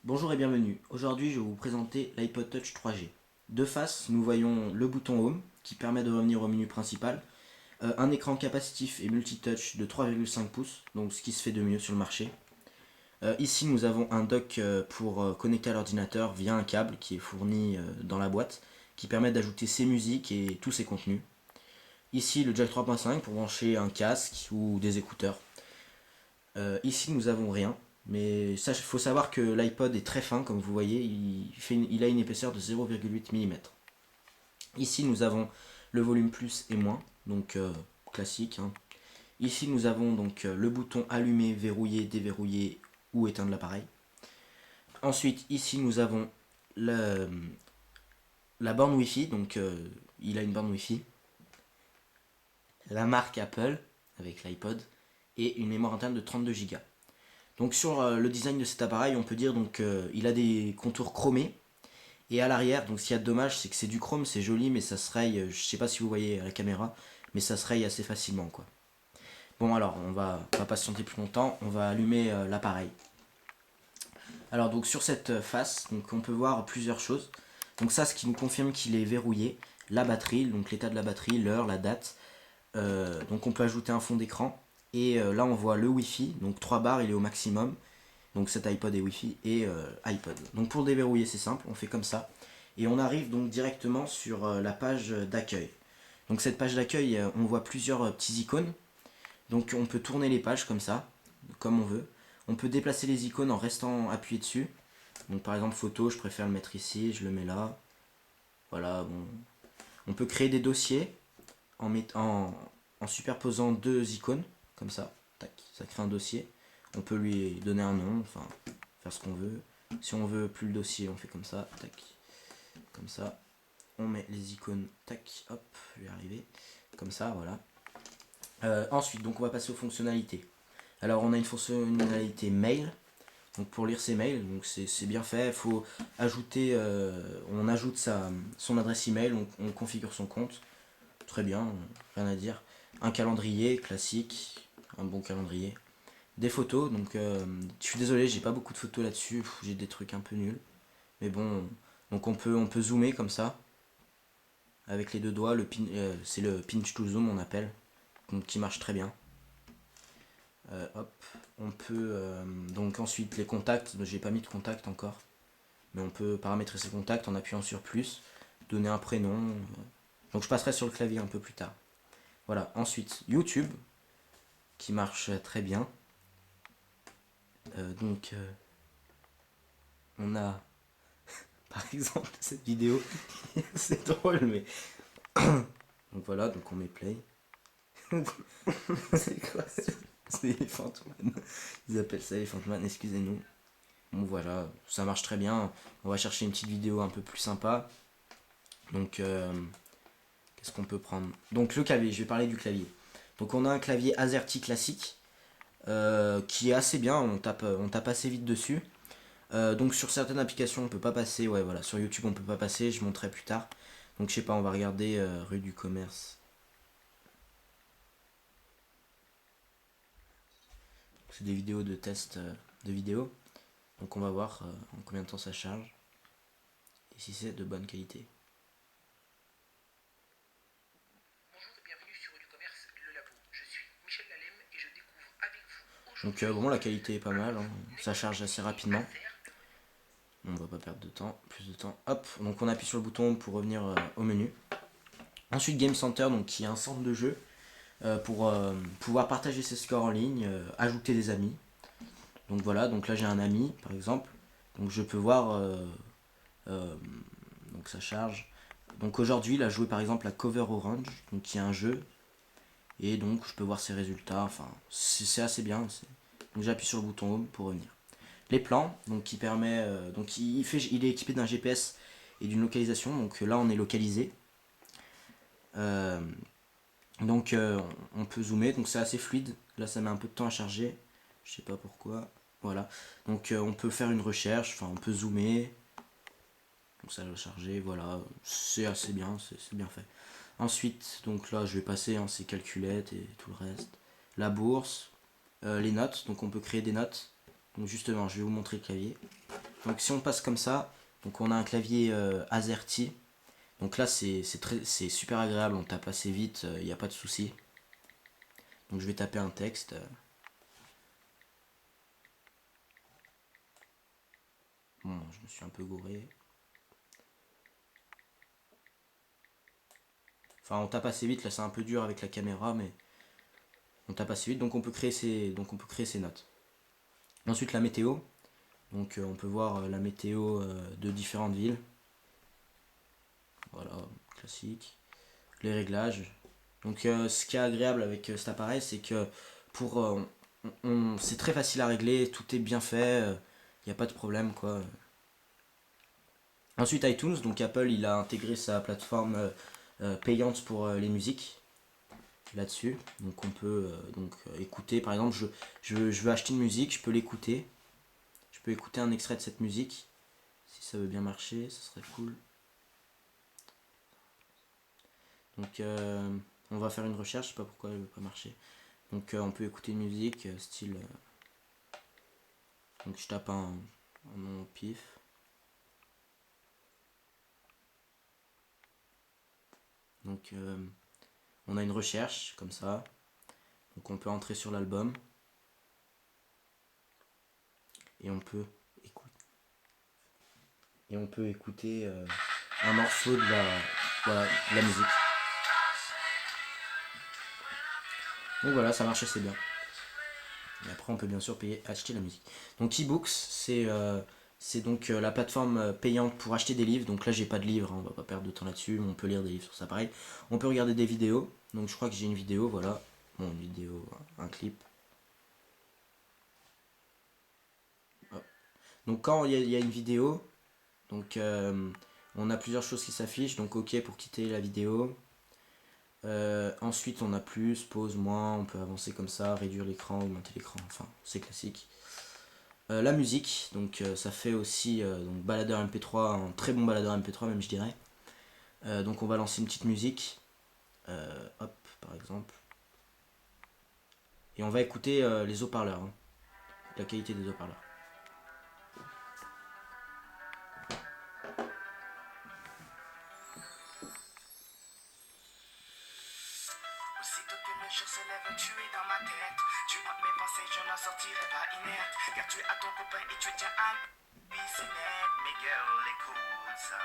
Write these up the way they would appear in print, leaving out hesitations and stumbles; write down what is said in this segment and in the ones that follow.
Bonjour et bienvenue. Aujourd'hui, je vais vous présenter l'iPod Touch 3G. De face, nous voyons le bouton Home qui permet de revenir au menu principal, un écran capacitif et multitouch de 3,5 pouces, donc ce qui se fait de mieux sur le marché. Ici, nous avons un dock pour connecter à l'ordinateur via un câble qui est fourni dans la boîte, qui permet d'ajouter ses musiques et tous ses contenus. Ici, le jack 3.5 pour brancher un casque ou des écouteurs. Ici, nous avons rien. Mais il faut savoir que l'iPod est très fin, comme vous voyez, il a une épaisseur de 0,8 mm. Ici, nous avons le volume plus et moins, donc classique, hein. Ici, nous avons donc le bouton allumer, verrouiller, déverrouiller ou éteindre l'appareil. Ensuite, ici, nous avons la borne Wi-Fi, donc il a une borne Wi-Fi. La marque Apple, avec l'iPod, et une mémoire interne de 32 Go. Donc sur le design de cet appareil, on peut dire donc il a des contours chromés. Et à l'arrière, donc ce qu'il y a de dommage, c'est que c'est du chrome, c'est joli, mais ça se raye, je sais pas si vous voyez à la caméra, mais ça se raye assez facilement quoi. Bon alors, on va pas patienter plus longtemps, on va allumer l'appareil. Alors donc sur cette face, donc on peut voir plusieurs choses. Donc ça, ce qui nous confirme qu'il est verrouillé, la batterie, donc l'état de la batterie, l'heure, la date. Donc on peut ajouter un fond d'écran. Et là on voit le Wi-Fi, donc 3 barres, il est au maximum. Donc cet iPod est Wi-Fi et iPod. Donc pour le déverrouiller c'est simple, on fait comme ça. Et on arrive donc directement sur la page d'accueil. Donc cette page d'accueil, on voit plusieurs petits icônes. Donc on peut tourner les pages comme ça, comme on veut. On peut déplacer les icônes en restant appuyé dessus. Donc par exemple photo, je préfère le mettre ici, je le mets là. Voilà, bon. On peut créer des dossiers en superposant deux icônes, comme ça. Tac, ça crée un dossier. On peut lui donner un nom, enfin faire ce qu'on veut. Si on veut plus le dossier, on fait comme ça, tac, comme ça. On met les icônes, tac, hop, je vais arriver, comme ça, voilà. Ensuite, donc on va passer aux fonctionnalités. Alors on a une fonctionnalité mail, donc pour lire ses mails, donc c'est bien fait. Il faut ajouter, on ajoute son adresse email, on configure son compte, très bien, rien à dire. Un calendrier classique, un bon calendrier. Des photos, donc je suis désolé, j'ai pas beaucoup de photos là-dessus, j'ai des trucs un peu nuls. Mais bon, donc on peut zoomer comme ça, avec les deux doigts, c'est le pinch to zoom on appelle, donc qui marche très bien. Hop, on peut, donc ensuite les contacts, j'ai pas mis de contact encore, mais on peut paramétrer ses contacts en appuyant sur plus, donner un prénom, donc je passerai sur le clavier un peu plus tard. Voilà, ensuite YouTube, qui marche très bien. Donc on a par exemple cette vidéo, c'est drôle mais... Donc voilà, donc on met play. C'est quoi? C'est Elephant Man. Ils appellent ça Elephant Man, excusez-nous. Bon voilà, ça marche très bien. On va chercher une petite vidéo un peu plus sympa. Donc qu'est-ce qu'on peut prendre? Donc le clavier, je vais parler du clavier. Donc on a un clavier AZERTY classique qui est assez bien, on tape assez vite dessus. Donc sur certaines applications on peut pas passer, ouais voilà, sur YouTube on peut pas passer, je montrerai plus tard. Donc je sais pas, on va regarder rue du commerce. C'est des vidéos de test de vidéos. Donc on va voir en combien de temps ça charge. Et si c'est de bonne qualité. Bonjour et bienvenue sur Rue du Commerce, le labo. Je suis Michel Lalemme et je découvre avec vous Donc aujourd'hui bon, la qualité est pas un mal, hein. nouveau Ça charge assez rapidement. On va pas perdre de temps, plus de temps. Hop, donc on appuie sur le bouton pour revenir au menu. Ensuite Game Center, donc qui est un centre de jeu pour pouvoir partager ses scores en ligne, ajouter des amis. Donc voilà, donc là j'ai un ami par exemple, donc je peux voir, euh, donc ça charge. Donc aujourd'hui il a joué par exemple à Cover Orange, donc qui est un jeu, et donc je peux voir ses résultats, enfin c'est assez bien. Donc j'appuie sur le bouton Home pour revenir. Les plans, donc qui permet, donc il est équipé d'un GPS et d'une localisation, donc là on est localisé. Euh, donc on peut zoomer, donc c'est assez fluide. Là ça met un peu de temps à charger, je sais pas pourquoi. Voilà, donc on peut faire une recherche, enfin on peut zoomer, donc ça va charger, voilà, c'est assez bien, c'est bien fait. Ensuite, donc là je vais passer, hein, ces calculettes et tout le reste. La bourse, les notes, donc on peut créer des notes. Donc justement, je vais vous montrer le clavier. Donc si on passe comme ça, donc on a un clavier AZERTY. Donc là c'est super agréable, on tape assez vite, il n'y a pas de souci. Donc je vais taper un texte. Bon, je me suis un peu gouré. Enfin on tape assez vite, là c'est un peu dur avec la caméra, mais on tape assez vite, donc on peut créer ces notes. Ensuite la météo. Donc on peut voir la météo de différentes villes. Voilà, classique. Les réglages. Donc ce qui est agréable avec cet appareil, c'est que pour c'est très facile à régler, tout est bien fait, il n'y a pas de problème quoi. Ensuite iTunes, donc Apple il a intégré sa plateforme payante pour les musiques là-dessus. Donc on peut écouter, par exemple je veux acheter une musique, je peux l'écouter. Je peux écouter un extrait de cette musique. Si ça veut bien marcher, ça serait cool. Donc on va faire une recherche, je sais pas pourquoi elle veut pas marcher. Donc on peut écouter une musique style. Donc je tape un nom au pif. Donc on a une recherche comme ça. Donc on peut entrer sur l'album. Et on peut écouter un morceau de la musique. Donc voilà, ça marche assez bien. Et après on peut bien sûr acheter la musique. Donc eBooks, c'est donc la plateforme payante pour acheter des livres. Donc là j'ai pas de livre, hein, on va pas perdre de temps là-dessus, on peut lire des livres sur ça pareil. On peut regarder des vidéos. Donc je crois que j'ai une vidéo, voilà. Bon, une vidéo, un clip. Hop. Donc quand il y a une vidéo, donc on a plusieurs choses qui s'affichent. Donc ok pour quitter la vidéo. Ensuite on a plus, pause, moins, on peut avancer comme ça, réduire l'écran, augmenter l'écran, enfin c'est classique. La musique, donc ça fait aussi donc baladeur MP3, un très bon baladeur MP3 même je dirais. Donc on va lancer une petite musique, hop par exemple. Et on va écouter les haut-parleurs, hein, la qualité des haut-parleurs. Aussitôt que le jour se lève, tu es dans ma tête. Tu hantes mes pensées, je n'en sortirai pas inerte. Car tu as ton copain et tu tiens à lui, c'est net. Mais girl, écoute ça.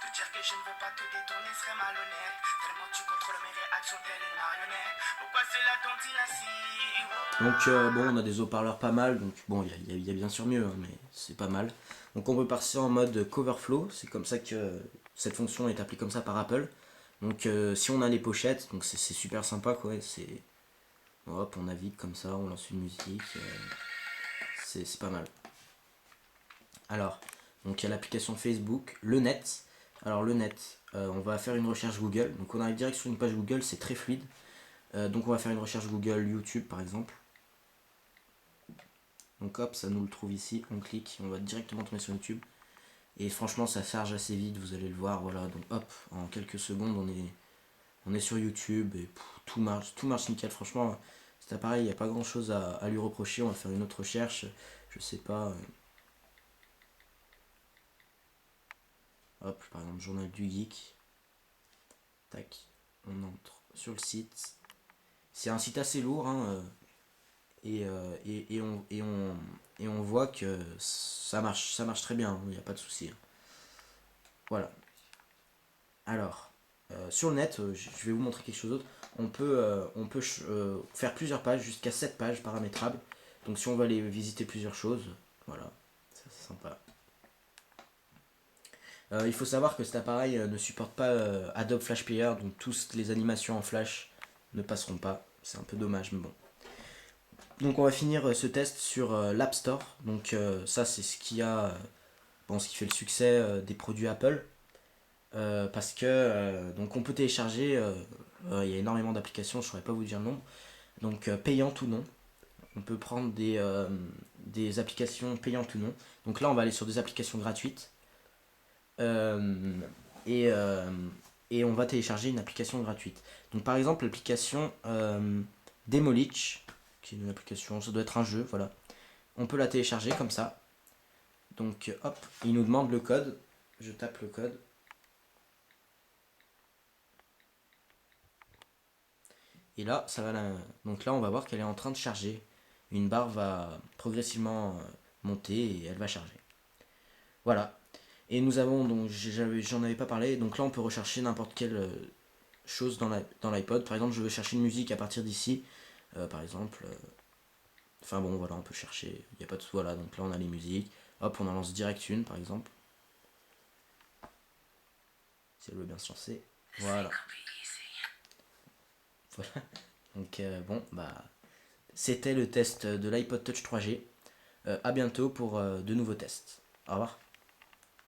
Te dire que je ne veux pas te détourner serait malhonnête. Tellement tu contrôles mes réactions telles une marionnette. Pourquoi cela t'ont-ils ainsi? Donc bon on a des haut-parleurs pas mal, donc bon il y a bien sûr mieux, hein, mais c'est pas mal. Donc on peut passer en mode cover flow, c'est comme ça que cette fonction est appelée comme ça par Apple. Donc si on a les pochettes, donc c'est super sympa quoi, c'est hop on navigue comme ça, on lance une musique, c'est pas mal. Alors, donc il y a l'application Facebook, le net. Alors le net, on va faire une recherche Google, donc on arrive direct sur une page Google, c'est très fluide. Donc on va faire une recherche Google YouTube par exemple. Donc hop, ça nous le trouve ici, on clique, on va directement tomber sur YouTube. Et franchement ça charge assez vite, vous allez le voir, voilà, donc hop, en quelques secondes on est sur YouTube et tout marche nickel, franchement c'est pareil, il n'y a pas grand chose à lui reprocher, on va faire une autre recherche, je sais pas, hop, par exemple Journal du Geek, tac, on entre sur le site, c'est un site assez lourd, hein, et on voit que ça marche très bien, il n'y a pas de souci. Voilà. Alors, sur le net, je vais vous montrer quelque chose d'autre. On peut faire plusieurs pages, jusqu'à 7 pages paramétrables. Donc si on veut aller visiter plusieurs choses, voilà, ça c'est sympa. Il faut savoir que cet appareil ne supporte pas Adobe Flash Player, donc toutes les animations en Flash ne passeront pas. C'est un peu dommage, mais bon. Donc on va finir ce test sur l'App Store. Donc ça c'est ce qui ce qui fait le succès des produits Apple. Parce que donc on peut télécharger, il y a énormément d'applications, je ne saurais pas vous dire le nombre. Donc payantes ou non. On peut prendre des applications payantes ou non. Donc là on va aller sur des applications gratuites. Euh, et, euh, et on va télécharger une application gratuite. Donc par exemple l'application Demolich, qui est une application, ça doit être un jeu, voilà. On peut la télécharger comme ça. Donc hop, il nous demande le code. Je tape le code. Et là, ça va donc là, on va voir qu'elle est en train de charger. Une barre va progressivement monter et elle va charger. Voilà. Et nous avons, donc j'en avais pas parlé, donc là on peut rechercher n'importe quelle chose dans l'iPod. Par exemple, je veux chercher une musique à partir d'ici. Par exemple, enfin bon, voilà, on peut chercher. Il n'y a pas de. Voilà, donc là on a les musiques. Hop, on en lance direct une, par exemple. Si elle veut bien se lancer. Voilà. Voilà. Donc bon, bah. C'était le test de l'iPod Touch 3G. À bientôt pour de nouveaux tests. Au revoir.